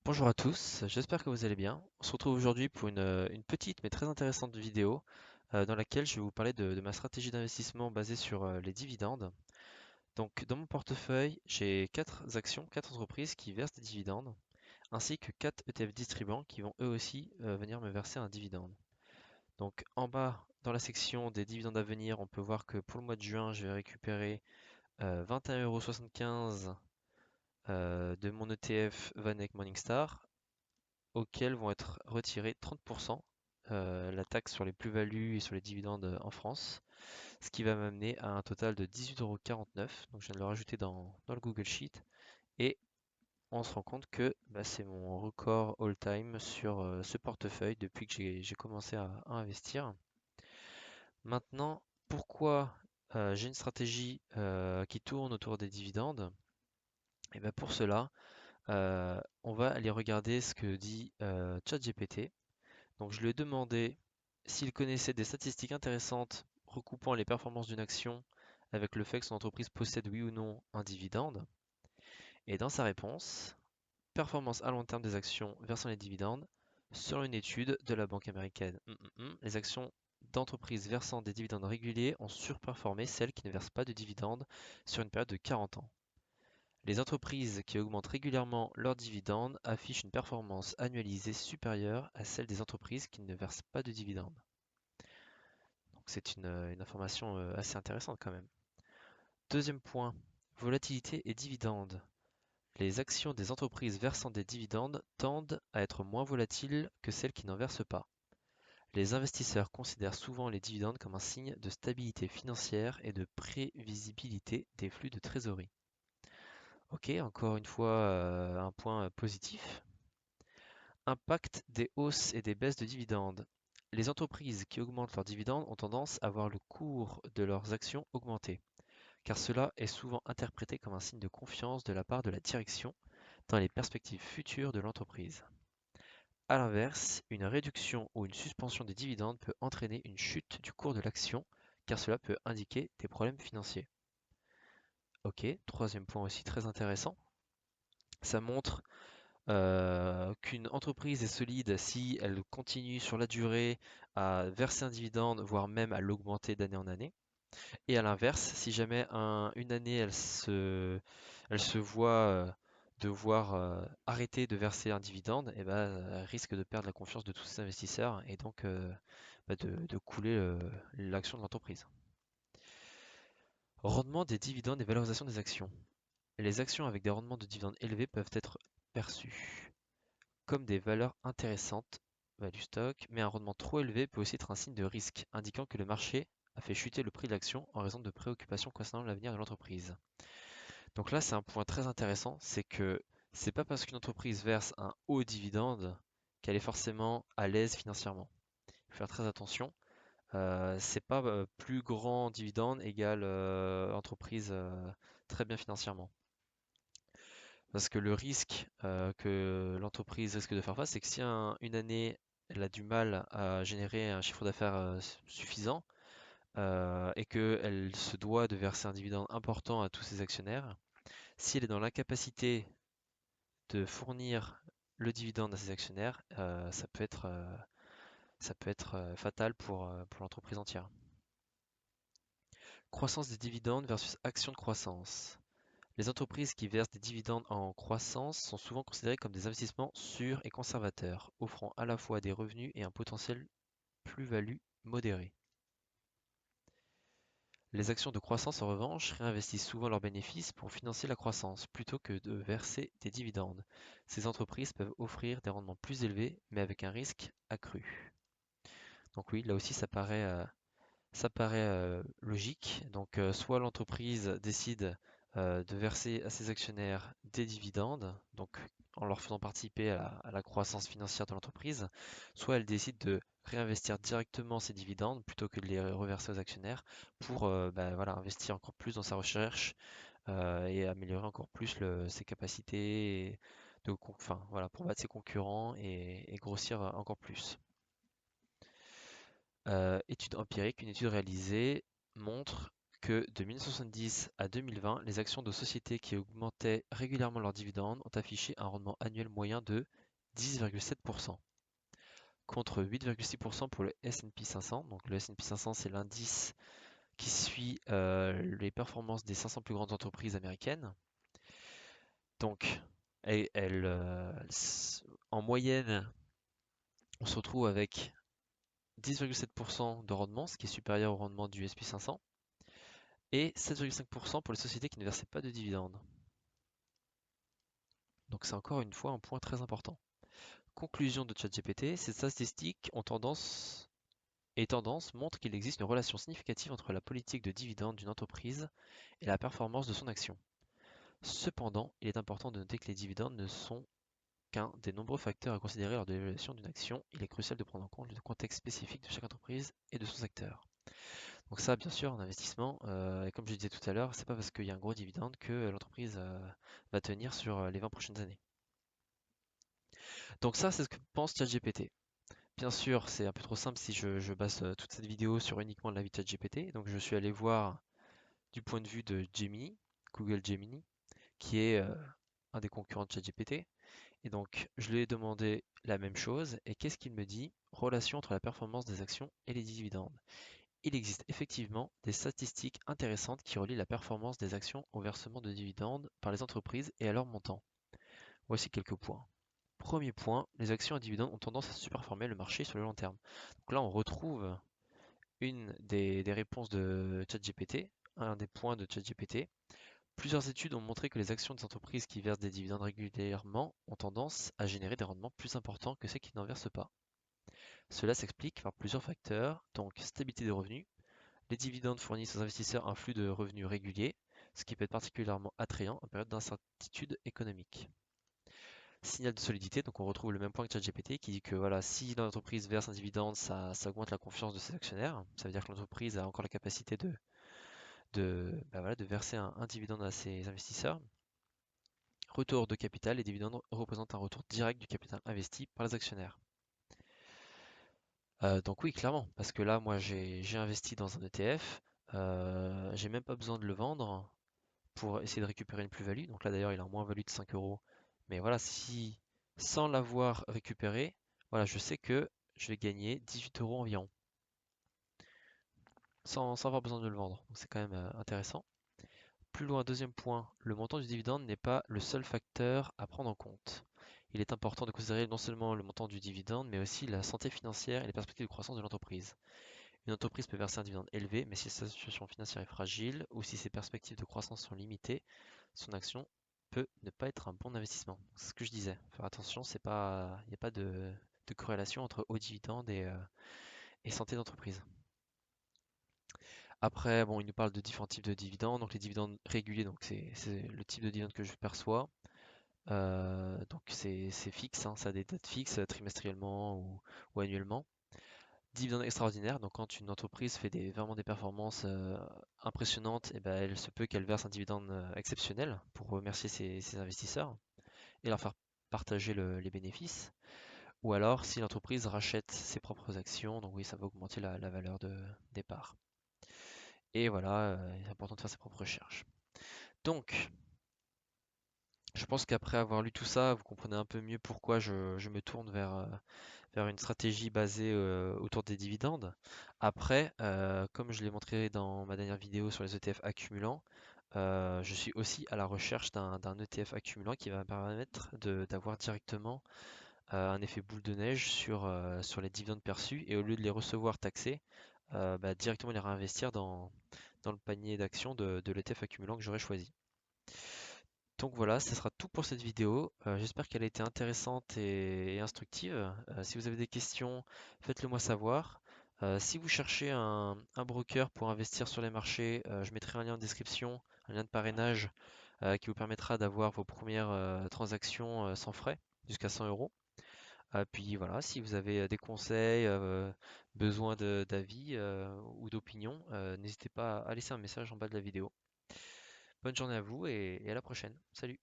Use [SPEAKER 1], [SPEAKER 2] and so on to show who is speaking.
[SPEAKER 1] Bonjour à tous, j'espère que vous allez bien. On se retrouve aujourd'hui pour une petite mais très intéressante vidéo dans laquelle je vais vous parler de ma stratégie d'investissement basée sur les dividendes. Donc dans mon portefeuille, j'ai 4 actions, 4 entreprises qui versent des dividendes, ainsi que 4 ETF distributants qui vont eux aussi venir me verser un dividende. Donc en bas, dans la section des dividendes à venir, on peut voir que pour le mois de juin, je vais récupérer 21,75 € de mon ETF Vanek Morningstar, auxquels vont être retirés 30% la taxe sur les plus-values et sur les dividendes en France, ce qui va m'amener à un total de 18,49 €. Donc je viens de le rajouter dans le Google Sheet et on se rend compte que c'est mon record all-time sur ce portefeuille depuis que j'ai commencé à investir. Maintenant, pourquoi j'ai une stratégie qui tourne autour des dividendes? Et bien pour cela, on va aller regarder ce que dit ChatGPT. Donc je lui ai demandé s'il connaissait des statistiques intéressantes recoupant les performances d'une action avec le fait que son entreprise possède oui ou non un dividende. Et dans sa réponse, performance à long terme des actions versant les dividendes, selon une étude de la banque américaine, les actions d'entreprises versant des dividendes réguliers ont surperformé celles qui ne versent pas de dividendes sur une période de 40 ans. Les entreprises qui augmentent régulièrement leurs dividendes affichent une performance annualisée supérieure à celle des entreprises qui ne versent pas de dividendes. Donc c'est une information assez intéressante quand même. Deuxième point, volatilité et dividendes. Les actions des entreprises versant des dividendes tendent à être moins volatiles que celles qui n'en versent pas. Les investisseurs considèrent souvent les dividendes comme un signe de stabilité financière et de prévisibilité des flux de trésorerie. Ok, encore une fois, un point positif. Impact des hausses et des baisses de dividendes. Les entreprises qui augmentent leurs dividendes ont tendance à voir le cours de leurs actions augmenter, car cela est souvent interprété comme un signe de confiance de la part de la direction dans les perspectives futures de l'entreprise. A l'inverse, une réduction ou une suspension des dividendes peut entraîner une chute du cours de l'action, car cela peut indiquer des problèmes financiers. Ok, troisième point aussi très intéressant. Ça montre qu'une entreprise est solide si elle continue sur la durée à verser un dividende, voire même à l'augmenter d'année en année. Et à l'inverse, si jamais une année elle se voit devoir arrêter de verser un dividende, et ben, elle risque de perdre la confiance de tous ses investisseurs et donc de couler l'action de l'entreprise. Rendement des dividendes et valorisation des actions. Les actions avec des rendements de dividendes élevés peuvent être perçues comme des valeurs intéressantes du stock, mais un rendement trop élevé peut aussi être un signe de risque, indiquant que le marché a fait chuter le prix de l'action en raison de préoccupations concernant l'avenir de l'entreprise. Donc là, c'est un point très intéressant, c'est que c'est pas parce qu'une entreprise verse un haut dividende qu'elle est forcément à l'aise financièrement. Il faut faire très attention. C'est pas plus grand dividende égale entreprise très bien financièrement. Parce que le risque que l'entreprise risque de faire face, c'est que si une année elle a du mal à générer un chiffre d'affaires suffisant et qu'elle se doit de verser un dividende important à tous ses actionnaires, si elle est dans l'incapacité de fournir le dividende à ses actionnaires, ça peut être fatal pour l'entreprise entière. Croissance des dividendes versus action de croissance. Les entreprises qui versent des dividendes en croissance sont souvent considérées comme des investissements sûrs et conservateurs, offrant à la fois des revenus et un potentiel plus-value modéré. Les actions de croissance, en revanche, réinvestissent souvent leurs bénéfices pour financer la croissance, plutôt que de verser des dividendes. Ces entreprises peuvent offrir des rendements plus élevés, mais avec un risque accru. Donc oui, là aussi, ça paraît logique. Donc soit l'entreprise décide de verser à ses actionnaires des dividendes, donc en leur faisant participer à la croissance financière de l'entreprise, soit elle décide de réinvestir directement ces dividendes plutôt que de les reverser aux actionnaires pour voilà, investir encore plus dans sa recherche et améliorer encore plus ses capacités enfin, voilà, pour battre ses concurrents et grossir encore plus. Étude empirique, une étude réalisée montre que de 1970 à 2020, les actions de sociétés qui augmentaient régulièrement leurs dividendes ont affiché un rendement annuel moyen de 10,7%, contre 8,6% pour le S&P 500. Donc le S&P 500, c'est l'indice qui suit les performances des 500 plus grandes entreprises américaines. Donc, en moyenne, on se retrouve avec 10,7% de rendement, ce qui est supérieur au rendement du S&P 500, et 7,5% pour les sociétés qui ne versaient pas de dividendes. Donc c'est encore une fois un point très important. Conclusion de ChatGPT, ces statistiques ont tendance montrent qu'il existe une relation significative entre la politique de dividendes d'une entreprise et la performance de son action. Cependant, il est important de noter que les dividendes ne sont qu'un des nombreux facteurs à considérer lors de l'évaluation d'une action. Il est crucial de prendre en compte le contexte spécifique de chaque entreprise et de son secteur. Donc ça, bien sûr, en investissement, et comme je disais tout à l'heure, c'est pas parce qu'il y a un gros dividende que l'entreprise va tenir sur les 20 prochaines années. Donc ça, c'est ce que pense ChatGPT. Bien sûr, c'est un peu trop simple si je base toute cette vidéo sur uniquement l'avis de ChatGPT. Donc je suis allé voir du point de vue de Gemini, Google Gemini, qui est un des concurrents de ChatGPT. Et donc je lui ai demandé la même chose. Et qu'est-ce qu'il me dit? Relation entre la performance des actions et les dividendes. Il existe effectivement des statistiques intéressantes qui relient la performance des actions au versement de dividendes par les entreprises et à leur montant. Voici quelques points. Premier point, les actions à dividendes ont tendance à surperformer le marché sur le long terme. Donc là, on retrouve une des réponses de ChatGPT, un des points de ChatGPT. Plusieurs études ont montré que les actions des entreprises qui versent des dividendes régulièrement ont tendance à générer des rendements plus importants que celles qui n'en versent pas. Cela s'explique par plusieurs facteurs, donc stabilité des revenus. Les dividendes fournissent aux investisseurs un flux de revenus régulier, ce qui peut être particulièrement attrayant en période d'incertitude économique. Signal de solidité, donc on retrouve le même point que ChatGPT qui dit que voilà, si l'entreprise verse un dividende, ça augmente la confiance de ses actionnaires. Ça veut dire que l'entreprise a encore la capacité de verser un dividende à ses investisseurs. Retour de capital, les dividendes représentent un retour direct du capital investi par les actionnaires. Donc oui, clairement, parce que là, moi, j'ai investi dans un ETF, j'ai même pas besoin de le vendre pour essayer de récupérer une plus-value. Donc là, d'ailleurs, il a un moins-value de 5 euros. Mais voilà, si sans l'avoir récupéré, voilà, je sais que je vais gagner 18 euros environ, sans avoir besoin de le vendre. Donc c'est quand même intéressant. Plus loin, deuxième point, le montant du dividende n'est pas le seul facteur à prendre en compte. Il est important de considérer non seulement le montant du dividende, mais aussi la santé financière et les perspectives de croissance de l'entreprise. Une entreprise peut verser un dividende élevé, mais si sa situation financière est fragile ou si ses perspectives de croissance sont limitées, son action peut ne pas être un bon investissement. C'est ce que je disais. Faire attention, il n'y a pas de corrélation entre haut dividende et santé d'entreprise. Après, bon, il nous parle de différents types de dividendes. Donc les dividendes réguliers, donc c'est le type de dividende que je perçois. Donc c'est fixe, hein, ça a des dates fixes, trimestriellement ou annuellement. Dividende extraordinaire, donc quand une entreprise fait vraiment des performances impressionnantes, et ben, elle se peut qu'elle verse un dividende exceptionnel pour remercier ses investisseurs et leur faire partager les bénéfices. Ou alors si l'entreprise rachète ses propres actions, donc oui, ça va augmenter la valeur de départ. Et voilà, il est important de faire ses propres recherches. Donc, je pense qu'après avoir lu tout ça, vous comprenez un peu mieux pourquoi je me tourne vers une stratégie basée autour des dividendes. Après, comme je l'ai montré dans ma dernière vidéo sur les ETF accumulants, je suis aussi à la recherche d'un ETF accumulant qui va me permettre d'avoir directement un effet boule de neige sur les dividendes perçus et au lieu de les recevoir taxés, directement les réinvestir dans le panier d'actions de l'ETF accumulant que j'aurais choisi. Donc voilà, ce sera tout pour cette vidéo. J'espère qu'elle a été intéressante et instructive. Si vous avez des questions, faites-le moi savoir. Si vous cherchez un broker pour investir sur les marchés, je mettrai un lien en description, un lien de parrainage qui vous permettra d'avoir vos premières transactions sans frais, jusqu'à 100 euros. Puis voilà, si vous avez des conseils, besoin d'avis ou d'opinion, n'hésitez pas à laisser un message en bas de la vidéo. Bonne journée à vous et à la prochaine. Salut!